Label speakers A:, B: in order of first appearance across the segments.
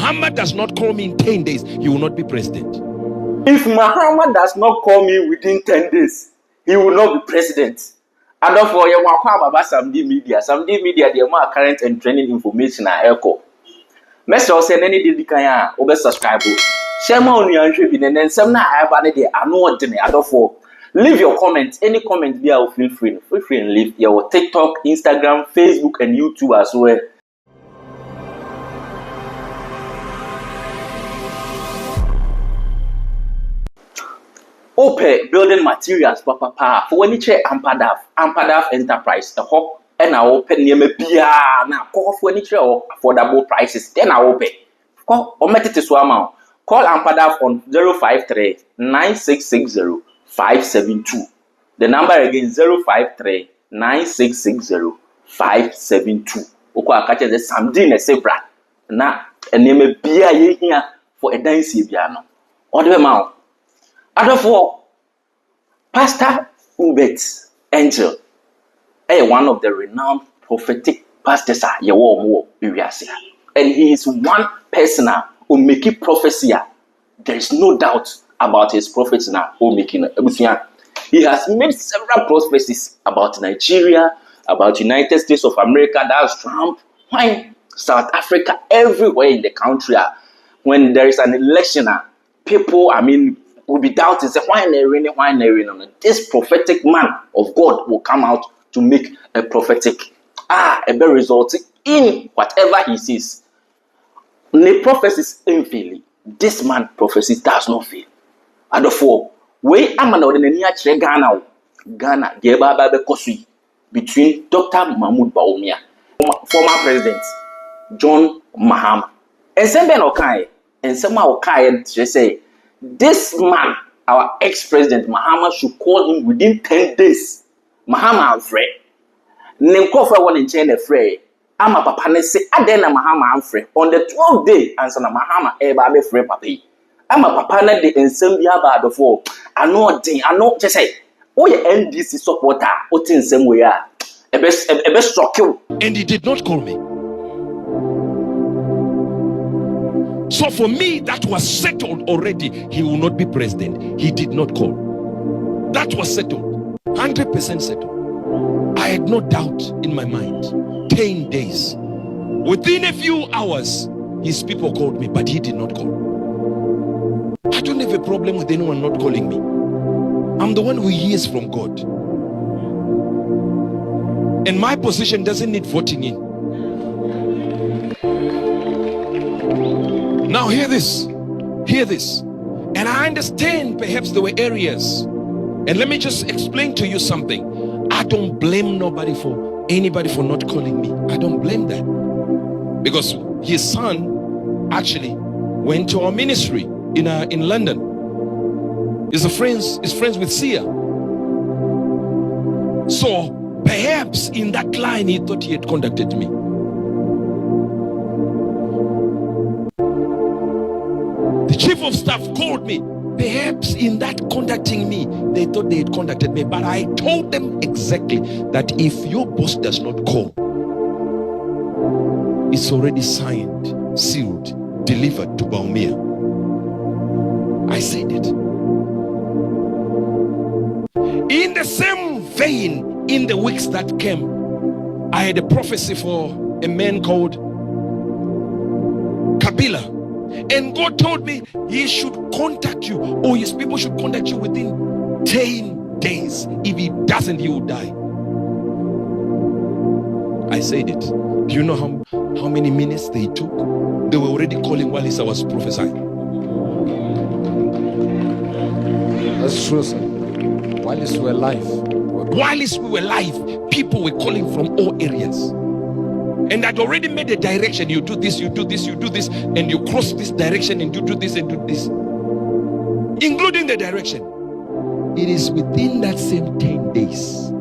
A: Mahama does not call me in 10 days, he will not be president.
B: If Mahama does not call me within 10 days, he will not be president. And therefore, you want to talk about some media. Some media, they are more current and trending information. Echo. Message say any did kaya obe subscribe. Share my own and then some na I have any I know what therefore leave your comment. Any comment there, feel free and leave your TikTok, Instagram, Facebook, and YouTube as well. Ope building materials papa for when you check Ampadaf Enterprise the hop and I open near me bia na call for any affordable prices then I open call or met it to swam call Ampadaf on 053 9660 572. The number again 053 9660 572. Okwa catch the something a zebra na and near me bia ye here for a dance biano or the amount. Therefore, Pastor Uebert Angel, one of the renowned prophetic pastors, and he is one person who make it prophecy. There is no doubt about his prophecy now. He has made several prophecies about Nigeria, about United States of America, that's Trump, South Africa, everywhere in the country. When there is an election, people, will be doubting, say, why not? This prophetic man of God will come out to make a prophetic, a better result in whatever he sees. The prophecies unfailing. This man prophecy does not fail. And therefore, we am an ordinary Ghana, between Dr. Mahmoud Bawumia, former president John Mahama, and Semben Okai, and Sema Okai just say, this man, our ex-president Mahama, should call him within 10 days. Mahama and Frey. Nenkofa one in China Frey. Ama papa ne say adena Mahama and Frey. On the 12th day, answer na Mahama eba be Frey papi. Ama papa ne de ensembia ba before. I know just say, oh yeah, NDC supporter, otin same way a be struck you.
A: And he did not call me. So for me, that was settled already. He will not be president. He did not call. That was settled. 100% settled. I had no doubt in my mind. 10 days. Within a few hours, his people called me, but he did not call. I don't have a problem with anyone not calling me. I'm the one who hears from God. And my position doesn't need voting in. Now hear this, and I understand perhaps there were areas, and let me just explain to you something. I don't blame anybody for not calling me. I don't blame that, because his son actually went to our ministry in London. He's friends with Sia. So perhaps in that line he thought he had contacted me. The chief of staff called me. Perhaps in that contacting me, they thought they had contacted me. But I told them exactly that if your boss does not call, it's already signed, sealed, delivered to Bawumia. I said it. In the same vein, in the weeks that came, I had a prophecy for a man called Kabila. And God told me he should contact you, or his people should contact you within 10 days. If he doesn't, he will die. I said it. Do you know how many minutes they took? They were already calling while I was prophesying.
C: That's true, sir. While we were live.
A: While we were live, people were calling from all areas. And I'd already made a direction. You do this, you do this, you do this, and you cross this direction, and you do this and do this. Including the direction. It is within that same 10 days.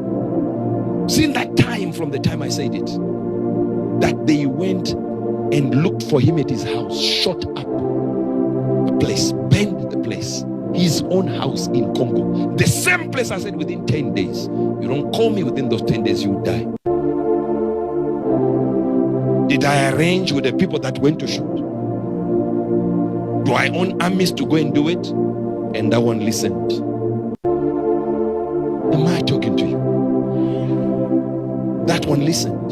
A: Since that time, from the time I said it, that they went and looked for him at his house, shot up a place, burned the place, his own house in Congo. The same place I said within 10 days. You don't call me within those 10 days, you will die. Did I arrange with the people that went to shoot? Do I own armies to go and do it? And that one listened. Am I talking to you? That one listened.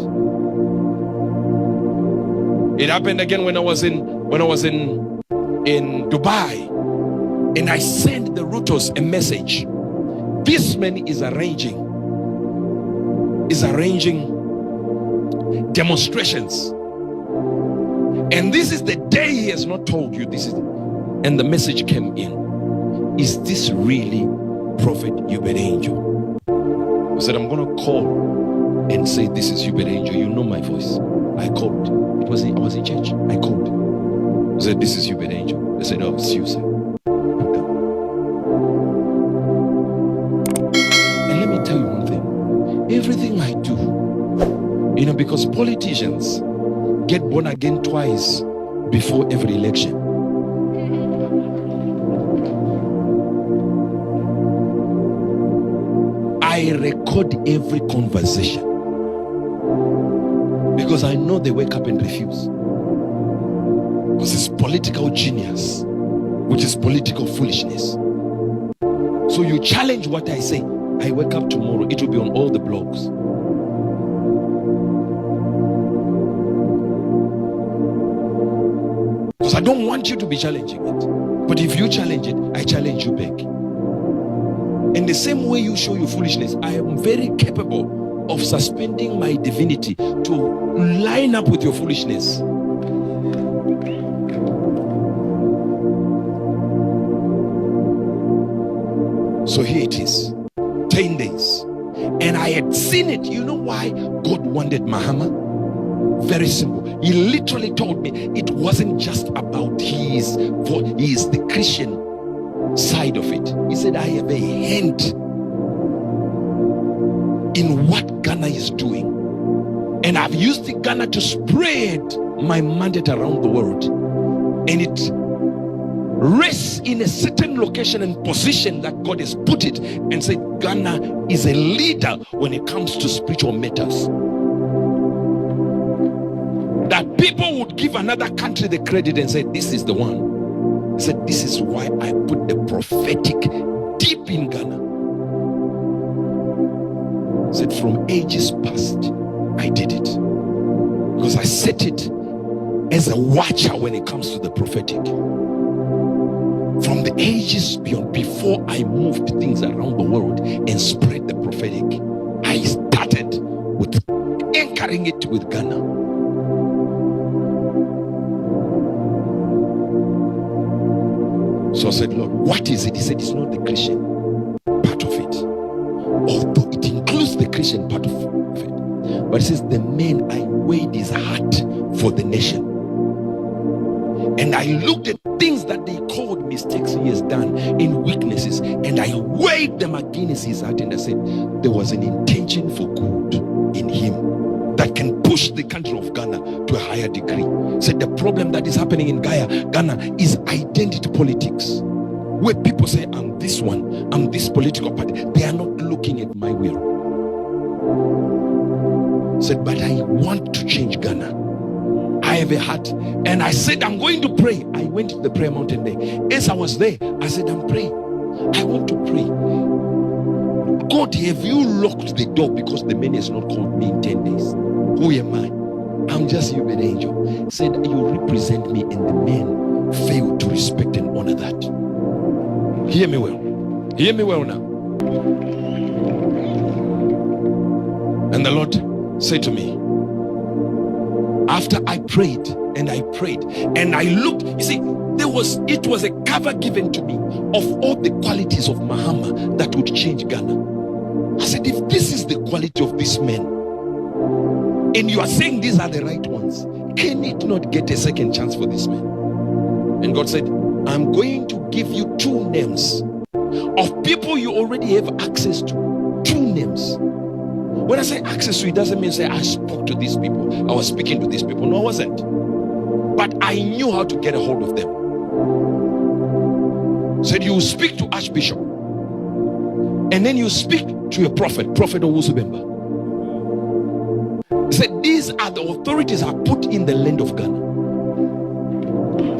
A: It happened again when I was in Dubai, and I sent the routers a message. This man is arranging demonstrations, and this is the day he has not told you. This is, and the message came in. Is this really Prophet Uebert Angel? I said, I'm gonna call and say, this is Uebert Angel. You know my voice. I called. I was in church. I called. I said, this is Uebert Angel. They said, oh, it's you, sir. And let me tell you one thing. Everything I do, because politicians get born again twice before every election. I record every conversation because I know they wake up and refuse. Because it's political genius, which is political foolishness. So you challenge what I say. I wake up tomorrow, it will be on all the blogs. Because I don't want you to be challenging it. But if you challenge it, I challenge you back. In the same way you show your foolishness, I am very capable of suspending my divinity to line up with your foolishness. So here it is, 10 days. And I had seen it. You know why God wanted Mahama? Very simple. He literally told me it wasn't just about he is the Christian side of it. He said, I have a hand in what Ghana is doing. And I've used the Ghana to spread my mandate around the world. And it rests in a certain location and position that God has put it, and said Ghana is a leader when it comes to spiritual matters. That people would give another country the credit and say, this is the one. He said, this is why I put the prophetic deep in Ghana. He said, from ages past, I did it. Because I set it as a watcher when it comes to the prophetic. From the ages beyond, before I moved things around the world and spread the prophetic, I started with anchoring it with Ghana. So I said, Lord, what is it? He said, it's not the Christian part of it. Although it includes the Christian part of it. But it says, the man, I weighed his heart for the nation. And I looked at things that they called mistakes he has done in weaknesses, and I weighed them against his heart, and I said, there was an intention for good in him that can push the country of Ghana to a higher degree. Said the problem that is happening in Ghana is identity politics, where people say, I'm this one, I'm this political party. They are not looking at my will. Said, but I want to change Ghana. I have a heart. And I said, I'm going to pray. I went to the prayer mountain there. As I was there, I said, I'm praying. I want to pray. God, have you locked the door because the man has not called me in 10 days? Who am I? I'm just Uebert Angel. He said, you represent me, and the men failed to respect and honor that. Hear me well. Hear me well now. And the Lord said to me, after I prayed and I prayed and I looked, you see, it was a cover given to me of all the qualities of Mahama that would change Ghana. I said, if this is the quality of this man, and you are saying these are the right ones, can it not get a second chance for this man? And God said, I'm going to give you 2 names of people you already have access to. 2 names. When I say access to, it doesn't mean say I spoke to these people, I was speaking to these people. No, I wasn't. But I knew how to get a hold of them. Said, you speak to Archbishop, and then you speak to a prophet, Prophet Owusubemba. He said, these are the authorities I put in the land of Ghana.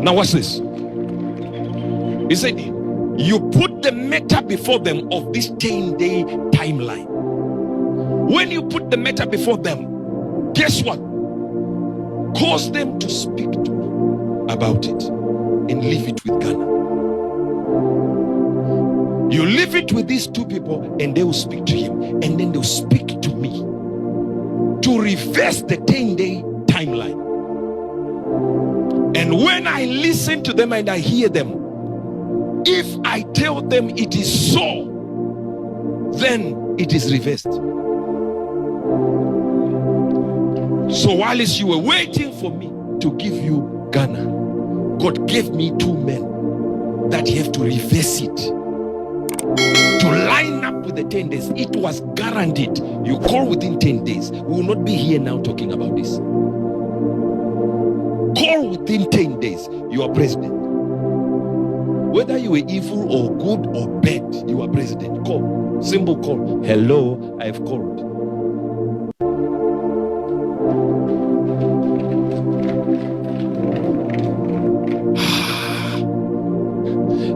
A: Now watch this. He said, you put the matter before them of this 10-day timeline. When you put the matter before them, guess what? Cause them to speak to me about it and leave it with Ghana. You leave it with these two people and they will speak to him, and then they'll speak to me to reverse the 10-day timeline. And when I listen to them and I hear them, if I tell them it is so, then it is reversed. So while you were waiting for me to give you Ghana, God gave me two men that have to reverse it, to line up with the 10 days. It was guaranteed. You call within 10 days. We will not be here now talking about this. Call within 10 days. You are president. Whether you are evil or good or bad, you are president. Call. Simple call. Hello, I have called.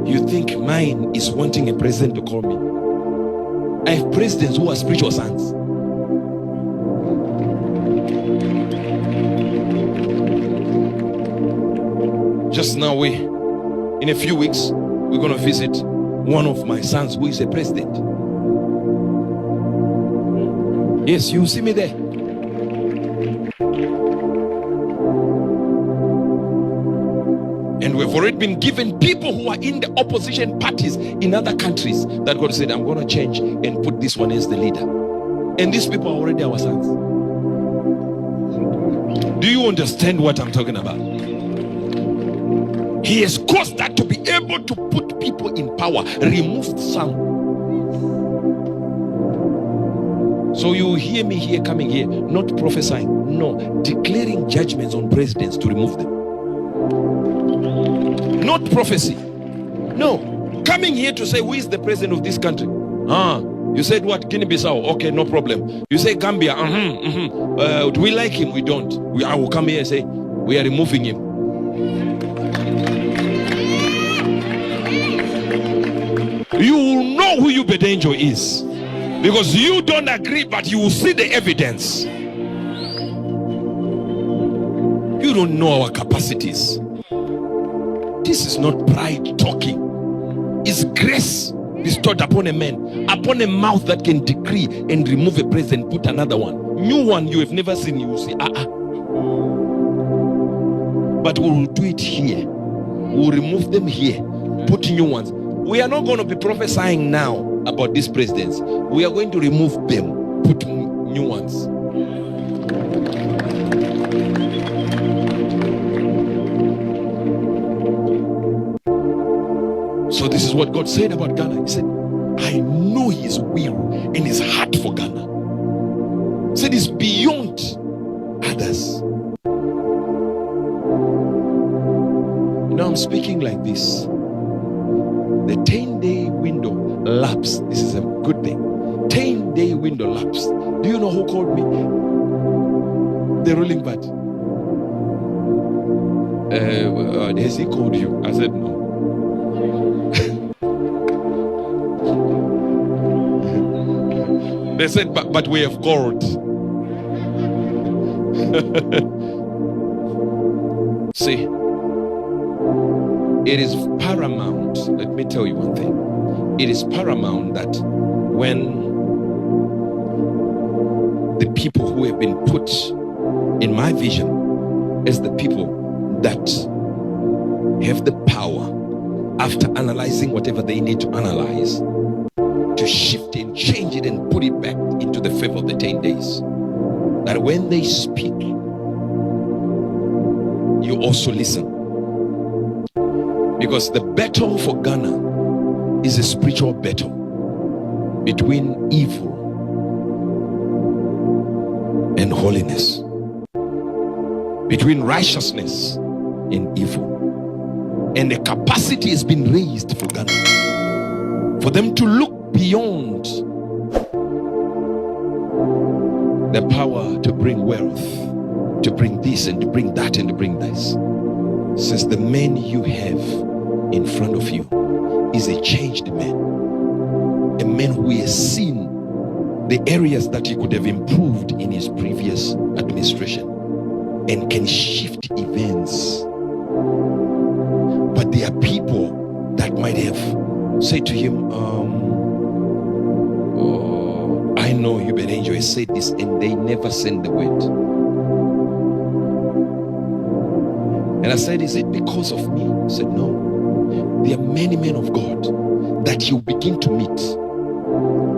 A: You think mine is wanting a president to call me? I have presidents who are spiritual sons. Just now, in a few weeks, we're going to visit one of my sons who is a president. Yes, you see me there. And we've already been given people who are in the opposition parties in other countries that God said, I'm going to change and put this one as the leader. And these people are already our sons. Do you understand what I'm talking about? He has caused that to be able to put people in power, remove some. So you hear me here, coming here, not prophesying, no, declaring judgments on presidents to remove them. Not prophecy. No. Coming here to say, who is the president of this country? You said what? Guinea-Bissau. Okay, no problem. You say Gambia. Do we like him? We don't. I will come here and say, we are removing him. You will know who Uebert is. Because you don't agree, but you will see the evidence. You don't know our capacities. This is not pride talking. It's grace bestowed upon a man, upon a mouth that can decree and remove a president, put another one. New one you have never seen, you will say, But we will do it here. We will remove them here, put new ones. We are not going to be prophesying now about these presidents. We are going to remove them, put new ones. So this is what God said about Ghana. He said, I know his will and his heart for Ghana. He said it's beyond others. You know, I'm speaking like this. The 10-day window lapsed. This is a good thing. 10-day window lapsed. Do you know who called me? The ruling party. Has he called you? I said no. They said, but we have called. See, it is paramount. Let me tell you one thing. It is paramount that when the people who have been put in my vision as the people that have the power, after analyzing whatever they need to analyze, to shift and change it and put it back into the favor of the 10 days. That when they speak, you also listen. Because the battle for Ghana is a spiritual battle between evil and holiness, between righteousness and evil. And the capacity has been raised for Ghana, for them to look beyond the power to bring wealth, to bring this and to bring that and to bring this. Says the men you have in front of you is a changed man. A man who has seen the areas that he could have improved in his previous administration and can shift events. But there are people that might have said to him, I know Uebert Angel has said this, and they never send the word. And I said, is it because of me? He said, no. There are many men of God that you begin to meet,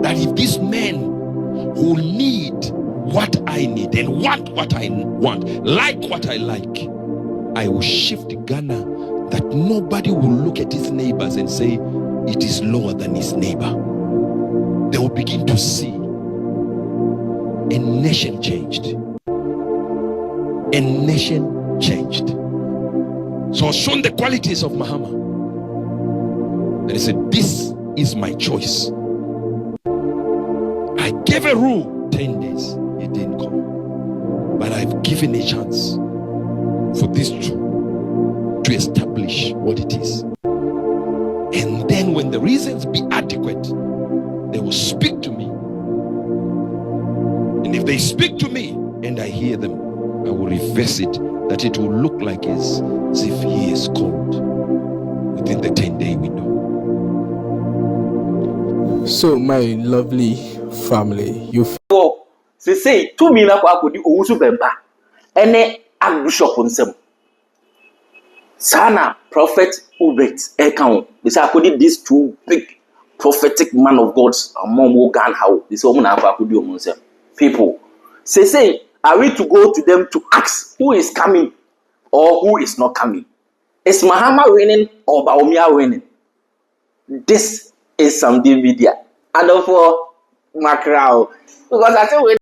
A: that if this man who need what I need and want what I want, like what I like, I will shift Ghana that nobody will look at his neighbors and say it is lower than his neighbor. They will begin to see a nation changed. A nation changed. So I was shown the qualities of Mahama. And he said, this is my choice. I gave a rule 10 days. It didn't come. But I've given a chance for this to establish what it is. And then when the reasons be adequate, they will speak to me. And if they speak to me and I hear them, I will reverse it, that it will look like as if he is called within the 10-day window.
C: So, my lovely family, you
B: say 2 million akodi owusu bemba ene archbishop nsem sana prophet Uebert account. They say akodi these two big prophetic man of God among Wogan how they say omuna akodi omunsem. People say are we to go to them to ask who is coming or who is not coming? Is Mahama winning or Baumia winning? This is some media. And for Macron, because I think